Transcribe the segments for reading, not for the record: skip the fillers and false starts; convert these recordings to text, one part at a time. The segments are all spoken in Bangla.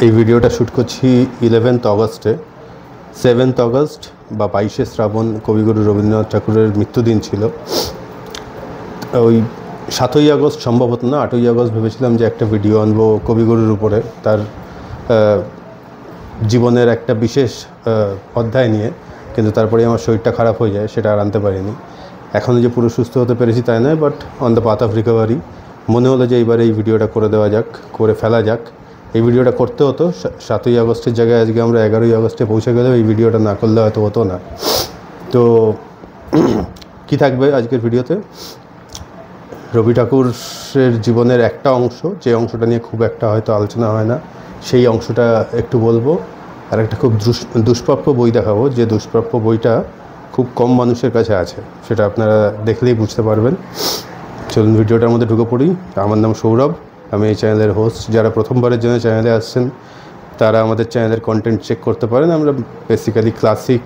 এই ভিডিওটা শ্যুট করছি 11th অগস্টে। 7th অগস্ট বা 22শে শ্রাবণ কবিগুরু রবীন্দ্রনাথ ঠাকুরের মৃত্যুদিন ছিল। ওই 7ই আগস্ট সম্ভবত না, 8ই আগস্ট ভেবেছিলাম যে একটা ভিডিও আনবো কবিগুরুর উপরে, তার জীবনের একটা বিশেষ অধ্যায় নিয়ে, কিন্তু তারপরে আমার শরীরটা খারাপ হয়ে যায়, সেটা আর আনতে পারিনি। এখনও যে পুরো সুস্থ হতে পেরেছি তাই নয়, but on the path of recovery. মনে হলো যে এইবার এই ভিডিওটা করে দেওয়া যাক, করে ফেলা যাক। এই ভিডিওটা করতে হতো 7ই আগস্টের জায়গায় আজকে আমরা 11ই আগস্টে পৌঁছে গেলেও এই ভিডিওটা না করলে হয়তো হতো না। তো কি থাকবে আজকের ভিডিওতে? রবি ঠাকুরের জীবনের একটা অংশ, যে অংশটা নিয়ে খুব একটা হয়তো আলোচনা হয় না, সেই অংশটা একটু বলবো। আর একটা খুব দুষ্প্রাপ্য বই দেখাবো, যে দুষ্প্রাপ্য বইটা খুব কম মানুষের কাছে আছে, সেটা আপনারা দেখলেই বুঝতে পারবেন। চলুন ভিডিওটার মধ্যে ঢুকে পড়ি। আমার নাম সৌরভ, আমি এই চ্যানেলের হোস্ট। যারা প্রথমবারের জন্য চ্যানেলে আসছেন তারা আমাদের চ্যানেলের কন্টেন্ট চেক করতে পারেন। আমরা বেসিক্যালি ক্লাসিক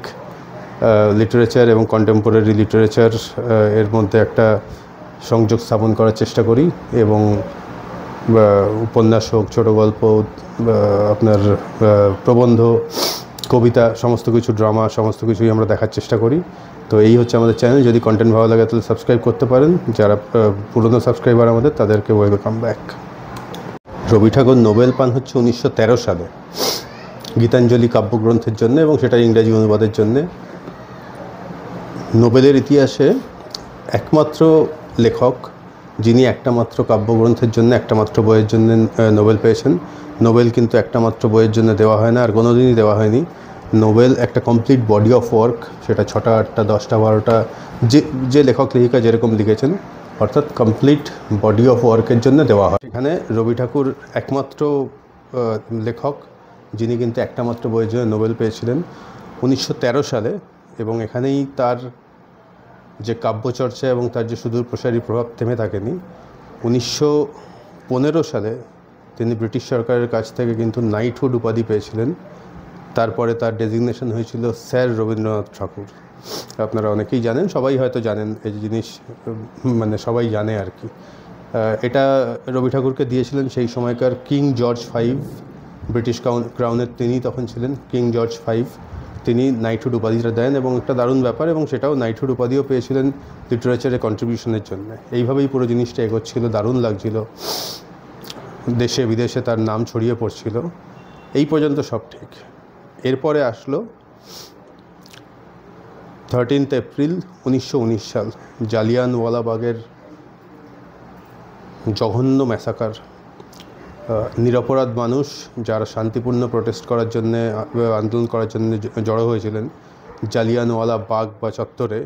লিটারেচার এবং কন্টেম্পোরারি লিটারেচার এর মধ্যে একটা সংযোগ স্থাপন করার চেষ্টা করি, এবং উপন্যাস হোক, ছোটো গল্প, আপনার প্রবন্ধ, কবিতা, সমস্ত কিছু, ড্রামা, সমস্ত কিছুই আমরা দেখার চেষ্টা করি। তো এই হচ্ছে আমাদের চ্যানেল। যদি কন্টেন্ট ভালো লাগে তাহলে সাবস্ক্রাইব করতে পারেন। যারা পুরনো সাবস্ক্রাইবার আমাদের, তাদেরকে welcome back. Rabi Thakur Nobel পান হচ্ছে 1913 সালে গীতাঞ্জলি কাব্যগ্রন্থের জন্য, এবং সেটা ইংরাজি অনুবাদের জন্যে। নোবেলের ইতিহাসে একমাত্র লেখক যিনি একটা মাত্র কাব্যগ্রন্থের জন্য, একটা মাত্র বইয়ের জন্য নোবেল পেয়েছেন। নোবেল কিন্তু একটা মাত্র বইয়ের জন্য দেওয়া হয় না, আর কোনো দিনই দেওয়া হয়নি। নোবেল একটা কমপ্লিট বডি অফ ওয়ার্ক, সেটা 6টা 8টা 10টা 12টা যে লেখক লেখিকা যেরকম লিখেছেন, অর্থাৎ কমপ্লিট বডি অফ ওয়ার্কের জন্য দেওয়া হয়। এখানে রবি ঠাকুর একমাত্র লেখক যিনি কিন্তু একটা মাত্র বইয়ের জন্য নোবেল পেয়েছিলেন 1913 সালে। এবং এখানেই তার যে কাব্যচর্চা এবং তার যে সুদূর প্রসারী প্রভাব থেমে থাকেনি। 1915 সালে তিনি ব্রিটিশ সরকারের কাছ থেকে কিন্তু নাইটহুড উপাধি পেয়েছিলেন। তারপরে তার ডেজিগনেশন হয়েছিল স্যার রবীন্দ্রনাথ ঠাকুর। আপনারা অনেকেই জানেন, সবাই হয়তো জানেন এই জিনিস, মানে সবাই জানে আর কি। এটা রবি ঠাকুরকে দিয়েছিলেন সেই সময়কার কিং জর্জ V, ব্রিটিশ ক্রাউনের তিনি তখন ছিলেন কিং জর্জ V। তিনি নাইটহুড উপাধিটা দেন, এবং একটা দারুণ ব্যাপার, এবং সেটাও নাইটহুড উপাধিও পেয়েছিলেন লিটারেচারে কন্ট্রিবিউশনের জন্য। এইভাবেই পুরো জিনিসটা এগোচ্ছিল, দারুণ লাগছিল, দেশে বিদেশে তার নাম ছড়িয়ে পড়ছিল। এই পর্যন্ত সব ঠিক। এরপরে আসলো 13 এপ্রিল 1919 সাল, জালিয়ানওয়ালাবাগের জঘন্য ম্যাসাকার। নিরপরাধ মানুষ যারা শান্তিপূর্ণ প্রোটেস্ট করার জন্যে, আন্দোলন করার জন্য জড়ো হয়েছিলেন জালিয়ানওয়ালা বাগ বা চত্বরে,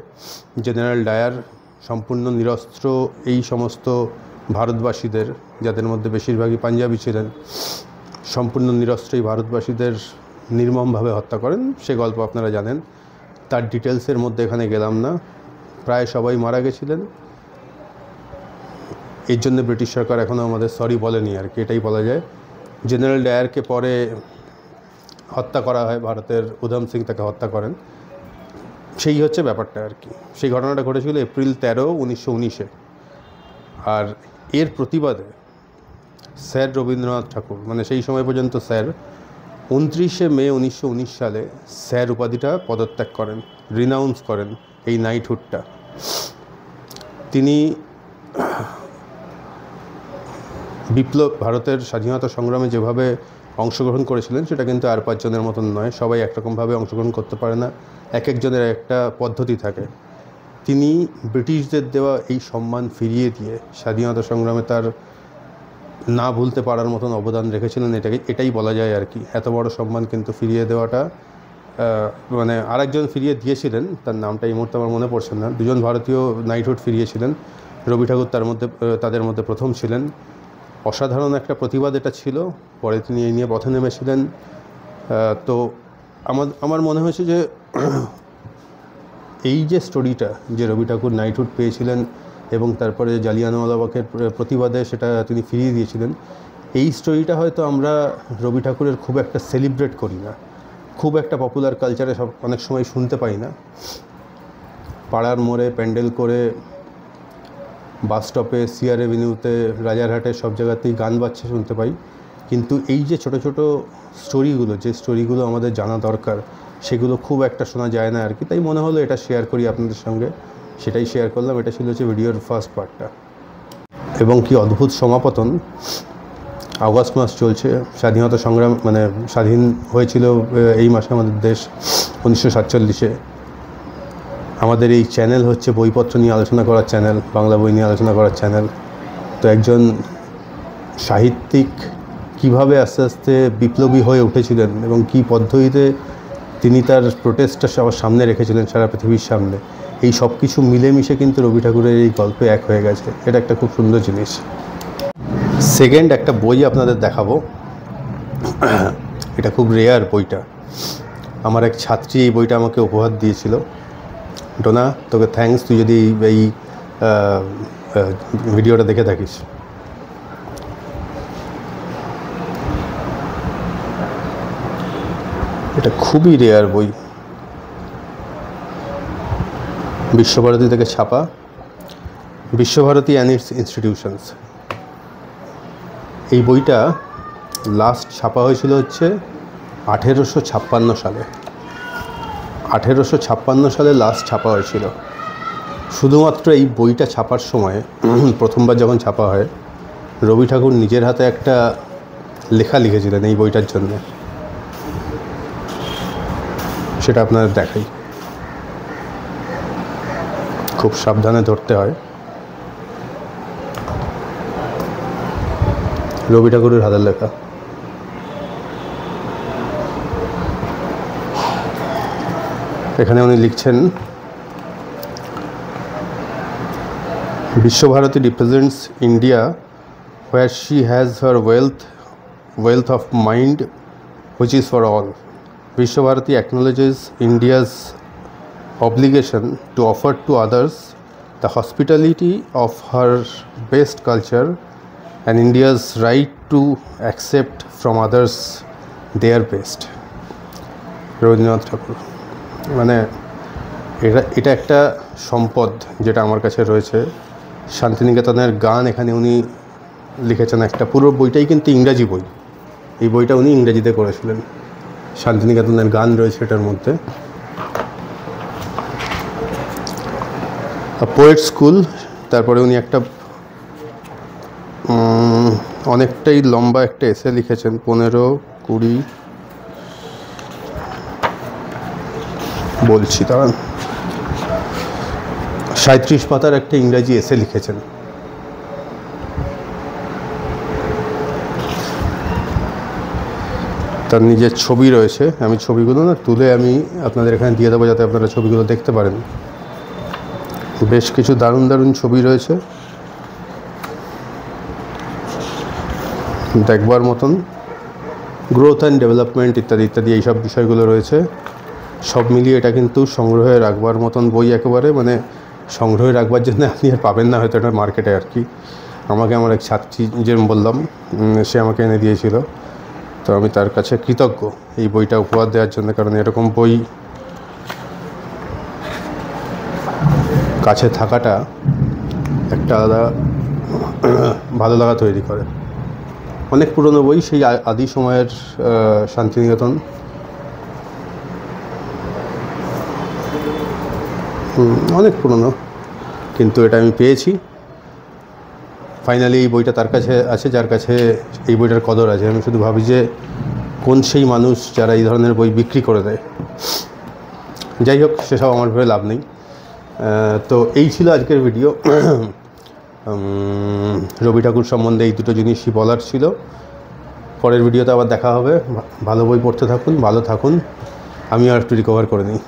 জেনারেল ডায়ার সম্পূর্ণ নিরস্ত্র এই সমস্ত ভারতবাসীদের, যাদের মধ্যে বেশিরভাগই পাঞ্জাবি ছিলেন, সম্পূর্ণ নিরস্ত্র এই ভারতবাসীদের নির্মমভাবে হত্যা করেন। সে গল্প আপনারা জানেন, তার ডিটেলসের মধ্যে এখানে গেলাম না। প্রায় সবাই মারা গেছিলেন। এর জন্য ব্রিটিশ সরকার এখনও আমাদের সরি বলেনি আর কি, এটাই বলা যায়। জেনারেল ডায়ারকে পরে হত্যা করা হয়, ভারতের উধম সিং তাকে হত্যা করেন। সেই হচ্ছে ব্যাপারটা আর কি। সেই ঘটনাটা ঘটেছিল এপ্রিল 13, 1919-এ। আর এর প্রতিবাদে স্যার রবীন্দ্রনাথ ঠাকুর, মানে সেই সময় পর্যন্ত স্যার, 29শে মে 1919 সালে স্যার উপাধিটা পদত্যাগ করেন, রিনাউন্স করেন এই নাইটহুডটা। তিনি ভারতের স্বাধীনতা সংগ্রামে যেভাবে অংশগ্রহণ করেছিলেন, সেটা কিন্তু আর 5 জনের মতন নয়। সবাই একরকমভাবে অংশগ্রহণ করতে পারে না, এক একজনের একটা পদ্ধতি থাকে। তিনি ব্রিটিশদের দেওয়া এই সম্মান ফিরিয়ে দিয়ে স্বাধীনতা সংগ্রামে তার না ভুলতে পারার মতন অবদান রেখেছিলেন, এটাই বলা যায় আর কি। এত বড় সম্মান কিন্তু ফিরিয়ে দেওয়াটা, মানে আরেকজন ফিরিয়ে দিয়েছিলেন, তার নামটা এই মুহূর্তে আমার মনে পড়ছে না। 2জন ভারতীয় নাইটহুড ফিরিয়েছিলেন, রবি ঠাকুর তাদের মধ্যে প্রথম ছিলেন। অসাধারণ একটা প্রতিবাদ এটা ছিল। পরে তিনি এই নিয়ে পথে নেমেছিলেন। তো আমার মনে হয়েছে যে এই যে স্টোরিটা, যে রবি ঠাকুর নাইটহুড পেয়েছিলেন এবং তারপরে জালিয়ানওয়ালাবাগের প্রতিবাদে সেটা তিনি ফিরিয়ে দিয়েছিলেন, এই স্টোরিটা হয়তো আমরা রবি ঠাকুরের খুব একটা সেলিব্রেট করি না, খুব একটা পপুলার কালচারে অনেক সময় শুনতে পাই না। পাড়ার মোড়ে প্যান্ডেল করে, বাস স্টপে, সিআর এভিনিউতে, রাজারহাটে, সব জায়গাতেই গান বাজছে শুনতে পাই। কিন্তু এই যে ছোট ছোট স্টোরিগুলো, যে স্টোরিগুলো আমাদের জানা দরকার, সেগুলো খুব একটা শোনা যায় না আর কি। তাই মনে হলো এটা শেয়ার করি আপনাদের সঙ্গে, সেটাই শেয়ার করলাম। এটা ছিল হচ্ছে ভিডিওর ফার্স্ট পার্টটা। এবং কি অদ্ভুত সমাপতন। আগস্ট মাস চলছে, স্বাধীনতা সংগ্রাম মানে স্বাধীন হয়েছিল এই মাসে আমাদের দেশ 1947-এ। আমাদের এই চ্যানেল হচ্ছে বইপত্র নিয়ে আলোচনা করার চ্যানেল, বাংলা বই নিয়ে আলোচনা করার চ্যানেল। তো একজন সাহিত্যিক কিভাবে আস্তে আস্তে বিপ্লবী হয়ে উঠেছিলেন এবং কী পদ্ধতিতে তিনি তার প্রোটেস্টটা সবার সামনে রেখেছিলেন সারা পৃথিবীর সামনে, এই সব কিছু মিলেমিশে কিন্তু রবি ঠাকুরের এই গল্পে এক হয়ে গেছে। এটা একটা খুব সুন্দর জিনিস। সেকেন্ড একটা বই আপনাদের দেখাবো, এটা খুব রেয়ার বইটা। আমার এক ছাত্রী এই বইটা আমাকে উপহার দিয়েছিল। ডোনা, তোকে থ্যাঙ্কস, তুই যদি এই ভিডিওটা দেখে থাকিস। এটা খুবই রেয়ার বই, বিশ্বভারতী থেকে ছাপা, বিশ্বভারতী অ্যান্ড ইটস ইনস্টিটিউশনস। এই বইটা লাস্ট ছাপা হয়েছিল হচ্ছে 1856 সালে। 1856 সালে লাস্ট ছাপা হয়েছিল। শুধুমাত্র এই বইটা ছাপার সময়, প্রথমবার যখন ছাপা হয়, রবি ঠাকুর নিজের হাতে একটা লেখা লিখেছিলেন এই বইটার জন্য। সেটা আপনাদের দেখাই, খুব সাবধানে ধরতে হয়। রবি ঠাকুরের হাতের লেখা। এখানে উনি লিখছেন, Visva Bharati represents India where she has her wealth of mind which is for all. Vishwabharati acknowledges India's obligation to offer to others the hospitality of her best culture and India's right to accept from others their best. Rabindranath ঠাকুর। মানে এটা একটা সম্পদ যেটা আমার কাছে রয়েছে। শান্তিনিকেতনের গান এখানে উনি লিখেছেন একটা, পুরো বইটাই কিন্তু ইংরাজি বই। এই বইটা উনি ইংরেজিতে করেছিলেন। শান্তিনিকেতনের গান রয়েছে এটার মধ্যে। Poet school. তারপরে উনি একটা অনেকটাই লম্বা একটা এসে লিখেছেন, 15-20 বলছি, দাঁড়ান, 37 পাতার একটা ইংরাজি এসে লিখেছেন। তার নিজের ছবি রয়েছে। আমি ছবিগুলো না তুলে আমি আপনাদের এখানে দিয়ে দেবো, যাতে আপনারা ছবিগুলো দেখতে পারেন। বেশ কিছু দারুণ দারুণ ছবি রয়েছে, দেখবার মতন। গ্রোথ অ্যান্ড ডেভেলপমেন্ট ইত্যাদি ইত্যাদি এইসব বিষয়গুলো রয়েছে। সব মিলিয়ে এটা কিন্তু সংগ্রহে রাখবার মতন বই একেবারে, মানে সংগ্রহে রাখবার জন্য আপনি আর পাবেন না হয়তো এটা মার্কেটে আর কি। আমাকে আমার এক ছাত্রী, যেরকম বললাম, সে আমাকে এনে দিয়েছিল। তো আমি তার কাছে কৃতজ্ঞ এই বইটা উপহার দেওয়ার জন্য, কারণ এরকম বই কাছে থাকাটা একটা আলাদা ভালো লাগা তৈরি করে। অনেক পুরনো বই, সেই আদি সময়ের শান্তিনিকেতন। অনেক পুরনো, কিন্তু এটা আমি পেয়েছি ফাইনালি। এই বইটা তার কাছে আছে যার কাছে এই বইটার কদর আছে। আমি শুধু ভাবি যে কোন সেই মানুষ যারা এই ধরনের বই বিক্রি করে দেয়। যাই হোক, সেসব আমার ভেবে লাভ নেই। তো এই ছিল আজকের ভিডিও। রবি ঠাকুর সম্বন্ধে এই দুটো জিনিসই বলার ছিল। পরের ভিডিওতে আবার দেখা হবে। ভালো বই পড়তে থাকুন, ভালো থাকুন। আমি আর একটু রিকভার করে নিই।